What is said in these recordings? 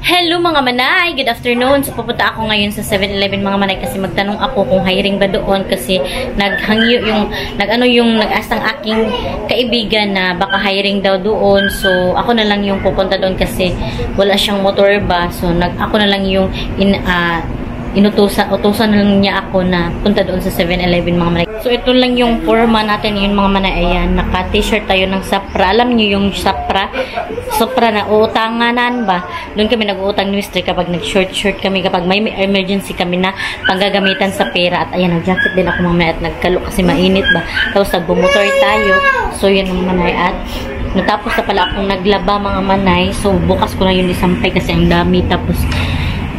Hello mga manay! Good afternoon! So pupunta ako ngayon sa 7-Eleven mga manay kasi magtanong ako kung hiring ba doon kasi naghangyo yung nag-astang aking kaibigan na baka hiring daw doon. So ako na lang yung pupunta doon kasi wala siyang motor ba. So ako na lang yung utusan lang niya ako na punta doon sa 7-Eleven mga manay. So ito lang yung forma natin yun mga manay. Ayan, naka-t-shirt tayo ng Sapra. Alam niyo yung Sapra na uutanganan ba? Doon kami nag-uutang ni Mr. kapag nag-short kami, kapag may emergency kami na panggagamitan sa pera. At ayan, nag-jacket din ako mamaya at nagkalo kasi mainit ba. Tapos nagbumotor tayo. So yun mga manay. At natapos na pala akong naglaba mga manay. So bukas ko na yun isampay kasi ang dami. Tapos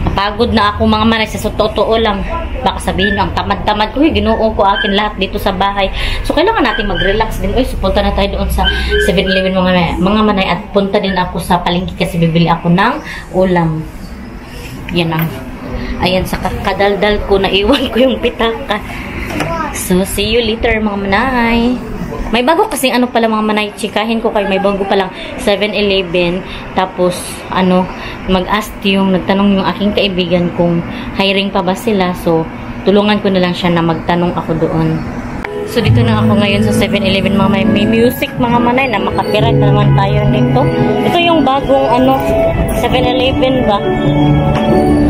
napagod na ako mga manay sa totoo lang. Baka sabihin ang tamad-tamad ko, ginoo ko akin lahat dito sa bahay. So kailangan natin mag-relax din. So punta na tayo doon sa 7-Eleven mga manay at punta din ako sa palengke kasi bibili ako ng ulam. Yan ang. Ayan, sa kadaldal ko naiwan ko yung pitaka. So see you later mga manay. May bago kasi ano pala mga manay, chikahin ko kayo, may bago palang 7-Eleven. Tapos nagtanong yung aking kaibigan kung hiring pa ba sila. So tulungan ko na lang siya na magtanong ako doon. So dito na ako ngayon sa 7-Eleven mga manay. May music mga manay na makapiright na naman tayo nito. Ito yung bagong 7-Eleven ba?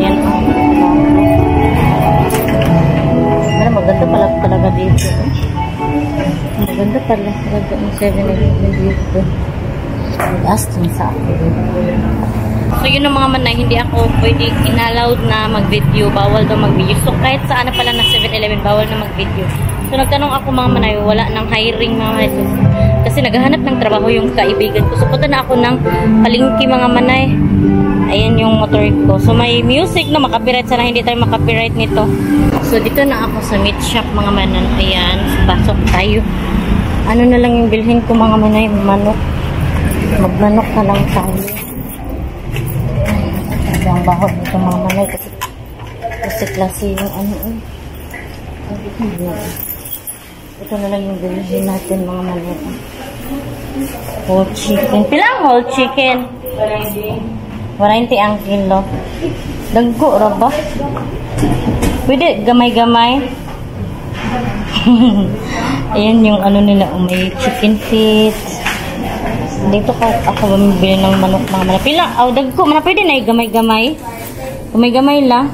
Yan. Maganda pala talaga dito. Maganda pala talaga ang 7-Eleven dito. Mag-aston sa akin. So yun ang mga manay, hindi ako pwede inallowed na mag-video. Bawal daw mag-video. So kahit saan na pala na 7-Eleven, bawal na mag-video. So nagtanong ako mga manay, wala nang hiring mga manay. So, kasi naghahanap ng trabaho yung kaibigan ko. So punta na ako ng palengke mga manay. Ayan yung motor ko. So may music na makapiright. Sana hindi tayo makapiright nito. So dito na ako sa meat shop mga manay. Ayan, pasok tayo. Ano na lang yung bilhin ko mga manay, manok. Magmanok na lang tayo. Ang baho dito mga manay kasi klase yung ito na lang yung bilhin natin mga manay. Whole chicken. Pilang whole chicken? 40 ang kilo. Dagko ra ba? Pwede gamay-gamay. Ayan yung nila, may chicken feet. Dito ako bumibili ng manok mga manay. Pila, dagko, pwede na gamay-gamay. Gamay-gamay lang.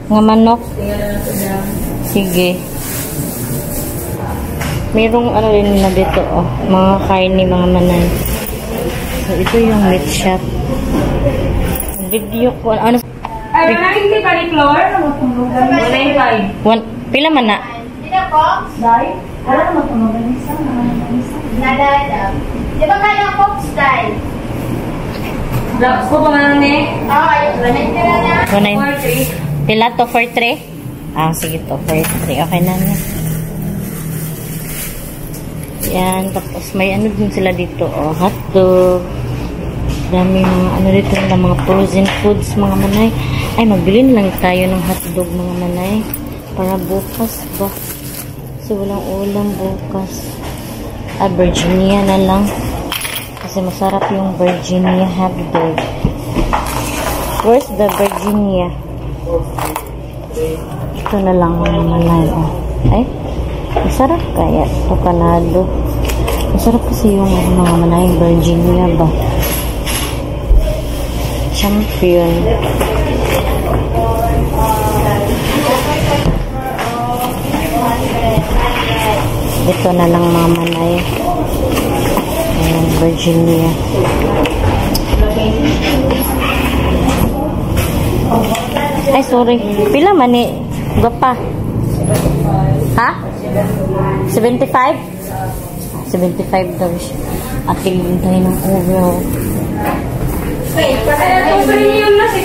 Nga manok. Sige. Merong rin na dito, mga karne mga manay. So ito yung meat shop. Video ko, ay, wala hindi pa ni Flor? Pila man na? Pila po? Dahil? Wala naman ito maganisa. Nadada. Di ba kaya ang Coke style? Blocks ko pa man na Oo, 190 na. 190. Pila to for 3? Sige to, for 3. Okay na na. Yan, tapos may din sila dito, hotdog. Dami mga dito na mga frozen foods mga manay. Ay, magbili na lang tayo ng hotdog mga manay para bukas ba. Kasi walang ulam bukas. Virginia na lang. Kasi masarap yung Virginia hotdog. Where's the Virginia? Ito na lang mga manay. Ay, masarap kaya ito panado. Masarap kasi yung mga manay Virginia ba. Champion. Ito na lang mga manay. Ayan, Virginia. Ay, sorry. Pila man eh. Gapa. Ha? 75? 75 daw siya. At piliin tayo ng overall.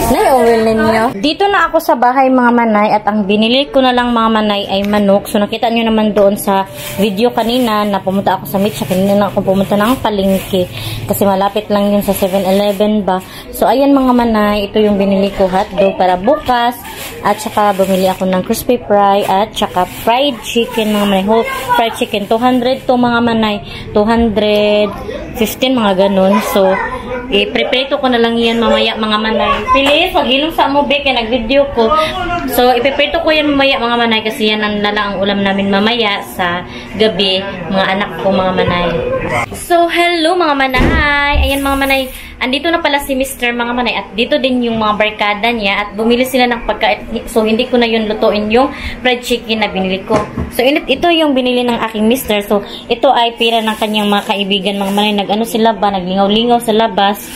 Overall ninyo. Dito na ako sa bahay mga manay at ang binili ko na lang mga manay ay manok. So nakita nyo naman doon sa video kanina na pumunta ako sa meat shop. Kanina na ako pumunta ng palengke kasi malapit lang yun sa 7-Eleven ba. So ayan mga manay, ito yung binili ko hotdog para bukas at saka bumili ako ng crispy fry at saka fried chicken mga manay. Whole fried chicken 200 to mga manay. 215 mga ganun. So ipreprito ko na lang yan mamaya mga manay. Please, wag hilong sa mo, be, kaya nag-video ko. So, ipreprito ko yan mamaya mga manay kasi yan ang lala ang ulam namin mamaya sa gabi, mga anak ko mga manay. So, hello mga manay. Ayan mga manay. Andito na pala si Mr. mga manay at dito din yung mga barkada niya at bumili sila ng pagkain. So, hindi ko na yun lutuin yung fried chicken na binili ko. So, ito yung binili ng aking Mr. So, ito ay pira ng kanyang mga kaibigan mga manay. Nag-ano sila ba? Naglingaw-lingaw sa labas.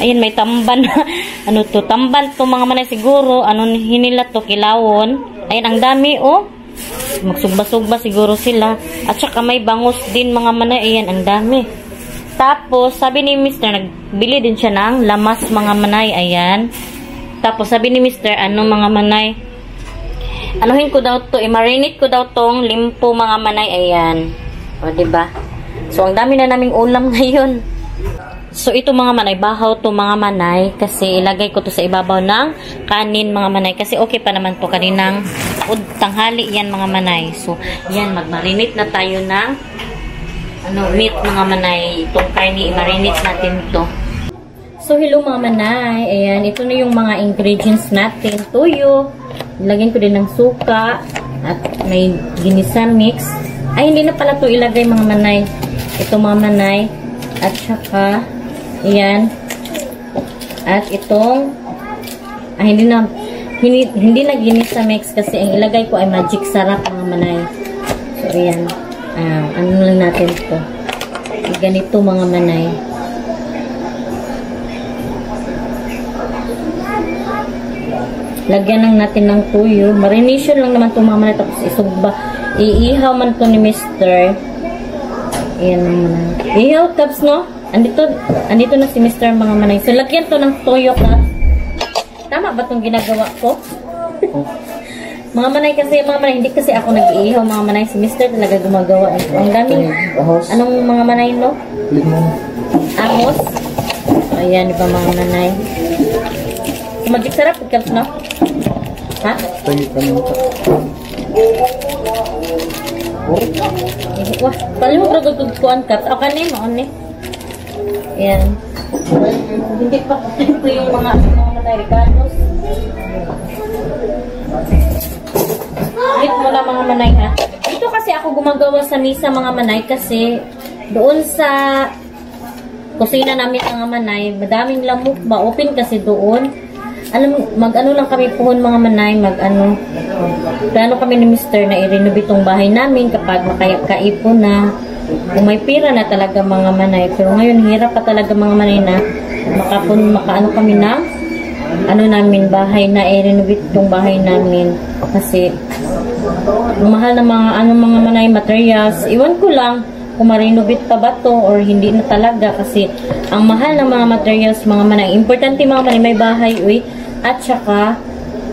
Ayun, may tamban na. Ano to? Tambal to mga manay siguro. Ano hinila to? Kilawon. Ayun, ang dami oh. Magsugba-sugba siguro sila. At saka may bangus din mga manay. Ayan, ang dami. Tapos, sabi ni Mr. nagbili din siya ng lamas mga manay. Ayan. Tapos, sabi ni Mr. ano mga manay, anuhin ko daw to, i-marinate ko daw tong limpo mga manay. Ayan. O, diba? So, ang dami na naming ulam ngayon. So, ito mga manay, bahaw to mga manay. Kasi, ilagay ko to sa ibabaw ng kanin mga manay. Kasi, okay pa naman to kaninang tanghali yan mga manay. So, yan, mag-marinate na tayo ng meat mga manay. Itong karne, i-marinate natin to. So, hello mga manay. Ayan, ito na yung mga ingredients natin. Tuyo. Ilagyan ko din ng suka. At may ginisa mix. Ay, hindi na pala to ilagay mga manay. Ito mga manay. At saka, ayan. At itong, hindi na ginisa mix kasi ang ilagay ko ay magic sarap mga manay. So, ayan. Ano lang natin ito. Ganito mga manay. Lagyan lang natin ng tuyo. Marination lang naman ito mga manay. Tapos isugba. Iihaw man ito ni Mr. Ayan mga manay. Iihaw cups no? Andito na si Mr. mga manay. So lagyan to ng tuyo cups. Tama ba itong ginagawa ko? Mga manay kasi, mga manay, hindi kasi ako nag-iihaw mga manay. Si Mr. talaga gumagawa. Ang daming, anong mga manay, no? Amos. Ayan, iba mga manay. Magic sarap, ikaws, no? Ha? Wah, pali mo produkuan cups. O, kanin mo, ano? Ayan. Hindi pa ito yung mga manay, Ricardos. Ulit mo na mga manay ha. Dito kasi ako gumagawa sa misa mga manay kasi doon sa kusina namin mga manay, madaming lamok ba? Open kasi doon. Mag-ano lang kami puhon mga manay, plano kami ni Mr. na i-renovate itong bahay namin kapag makakaipon na. Kung may pira na talaga mga manay. Pero ngayon, hirap pa talaga mga manay na makaano kami ng namin, bahay na i-renovate itong bahay namin. Kasi mahal na mga manay materials. Iwan ko lang kung ma-renovate pa ba to or hindi na talaga kasi ang mahal ng mga materials mga manay. Importante mga manay, may bahay at saka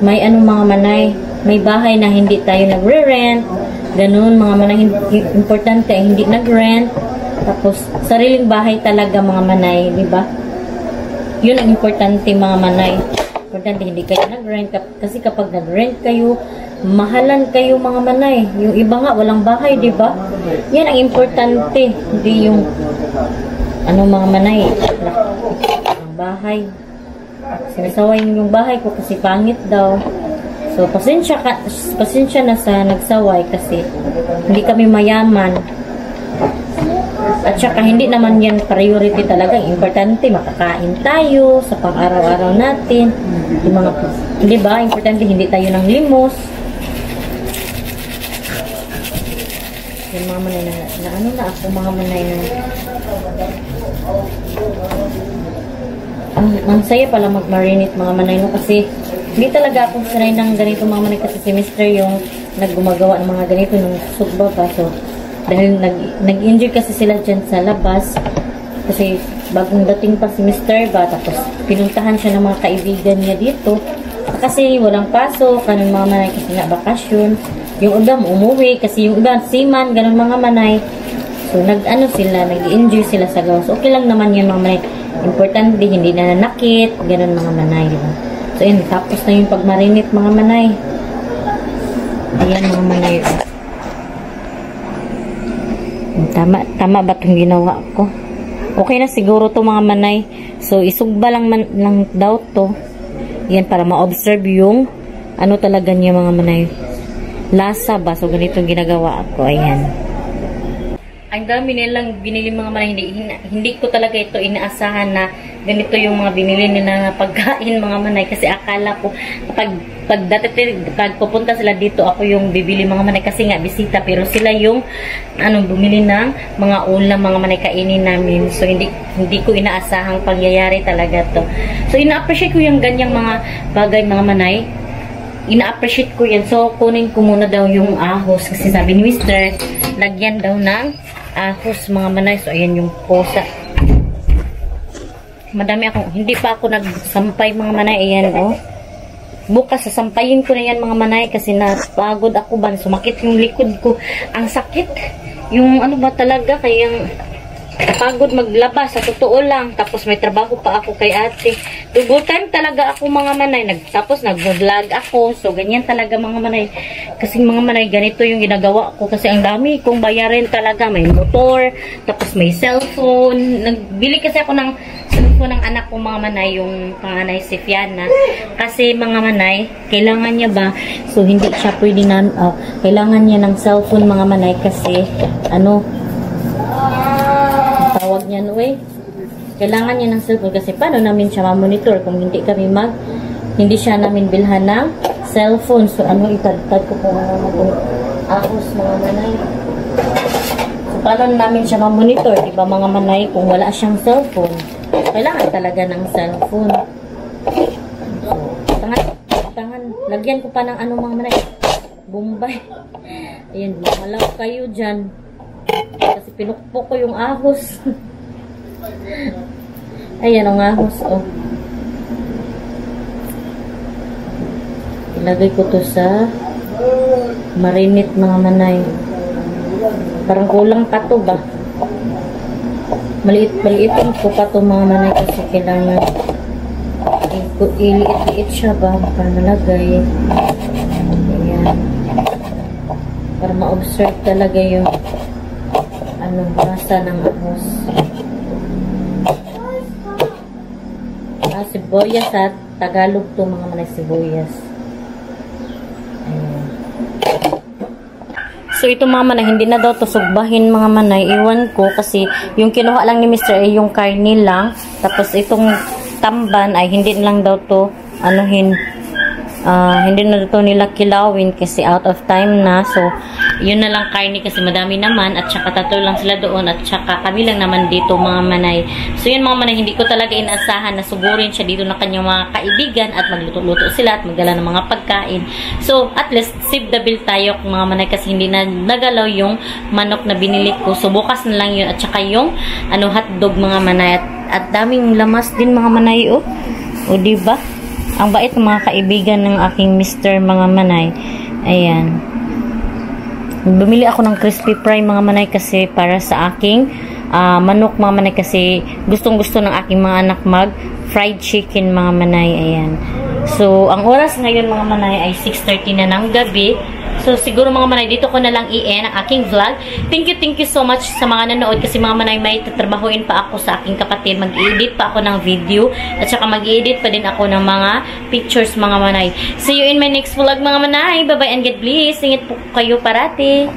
may mga manay, may bahay na hindi tayo nagre-rent. Ganun mga manay, importante ay hindi nag-rent. Tapos sariling bahay talaga mga manay, di ba? Yun ang importante mga manay. Importante hindi kayo nag-rent kasi kapag nag-rent kayo, mahalan kayo mga manay. Yung iba nga walang bahay, di ba? Yan ang importante, hindi yung mga manay. Ang bahay. Sinasaway yung bahay ko kasi pangit daw. So pasensya na sa nagsaway kasi hindi kami mayaman. At saka hindi naman yan priority talaga. Importante makakain tayo sa pang-araw-araw natin. Yung mga, di ba? Importante hindi tayo ng limos. Yung mga manay na ako mga manay na ang saya pala mag-marinate mga manay no kasi hindi talaga ako sanay ng ganito mga manay kasi si Mr. yung naggumagawa ng mga ganito nung sugba pa. So dahil nag-enjoy kasi sila dyan sa labas kasi bagong dating pa si Mr. ba tapos pinuntahan siya ng mga kaibigan niya dito kasi walang pasok kanang mga manay kasi nga bakasyon. Yung iba umuwi kasi yung iba seaman ganun mga manay. So nag-enjoy sila sa gawas. Okay lang naman yun mga manay. Importante hindi na nanakit ganun mga manay, diba? So yun, tapos na yung pag-marinate mga manay. Ayan mga manay. Tama ba itong ginawa ko? Okay na siguro to mga manay. So, isugba lang daw to. Yan, para ma-observe yung ano talaga niya mga manay. Lasa ba? So, ganito ginagawa ako. Ayan. Ang dami nilang binili mga manay. Hindi ko talaga ito inaasahan na ganito yung mga binili nila na pagkain mga manay. Kasi akala ko, pag pupunta sila dito, ako yung bibili mga manay. Kasi nga, bisita. Pero sila yung bumili ng mga ulam mga manay kainin namin. So, hindi ko inaasahang pangyayari talaga to. So, ina-appreciate ko yung ganyang mga bagay mga manay. Ina-appreciate ko yan. So, kunin ko muna daw yung ahos. Kasi sabi ni Mr. lagyan daw ng ahos mga manay. So, ayan yung posa. Madami ako. Hindi pa ako nagsampay mga manay. Ayan, oh. Bukas, sasampayin ko na yan mga manay. Kasi napagod ako ba. Sumakit yung likod ko. Ang sakit. Yung ano ba talaga. Kaya pagod maglaba. Sa totoo lang. Tapos may trabaho pa ako kay ate. Double time talaga ako mga manay. Tapos nag-vlog ako. So, ganyan talaga mga manay. Kasi mga manay, ganito yung ginagawa ko. Kasi ang dami kong bayarin talaga. May motor. Tapos may cellphone. Nagbili kasi ako ng cellphone ng anak ko mga manay. Yung panganay si Fiana. Kasi mga manay, kailangan niya ba? So, hindi siya pwede na, kailangan niya ng cellphone mga manay. Kasi, tawag niya kailangan niya ng cellphone kasi paano namin siya ma-monitor kung hindi siya namin bilhan ng cellphone. So itagtag ko po itong ahos mga manay. So paano namin siya ma-monitor, diba mga manay, kung wala siyang cellphone. Kailangan talaga ng cellphone. So tangan, lagyan ko pa ng mga manay, Bombay. Ayan, malaw kayo dyan. Kasi pinukpok ko yung ahos. Ayan ang ahos, oh. Ilagay ko to sa marinate mga manay. Parang kulang pa to ba? Maliit-maliitin ko pa to mga manay kasi kailangan iliit-liit siya ba para malagay. Ayan. Para ma-observe talaga yung lasa ng ahos. Sibuyas at Tagalog to mga manay, sibuyas. Ayan. So ito mga manay, hindi na daw to sugbahin mga manay. Iwan ko kasi yung kinuha lang ni Mr. ay yung karne lang. Tapos itong tamban ay hindi lang daw to hindi na ito nila kilawin kasi out of time na. So, yun na lang karne kasi madami naman at saka tatlo lang sila doon at saka kami lang naman dito mga manay. So, yun mga manay, hindi ko talaga inaasahan na sugurin siya dito ng kanyang mga kaibigan at magluto-luto sila at magdala ng mga pagkain. So, at least save the bill tayo mga manay kasi hindi na nagalaw yung manok na binili ko. So, bukas na lang yun at saka yung hotdog mga manay at daming lamas din mga manay, oh. O, diba? Ang bait ng mga kaibigan ng aking Mr. mga manay. Ayan. Bumili ako ng crispy fry mga manay kasi para sa aking manok mga manay kasi gustong-gusto ng aking mga anak mag fried chicken mga manay. Ayan. So, ang oras ngayon mga manay ay 6:30 na ng gabi. So, siguro mga manay, dito ko na lang i-end ang aking vlog. Thank you so much sa mga nanood kasi mga manay, may tatrabahuin pa ako sa aking kapatid. Mag-edit pa ako ng video at saka mag-edit pa din ako ng mga pictures mga manay. See you in my next vlog mga manay. Bye-bye and God bless. Ingat po kayo parati.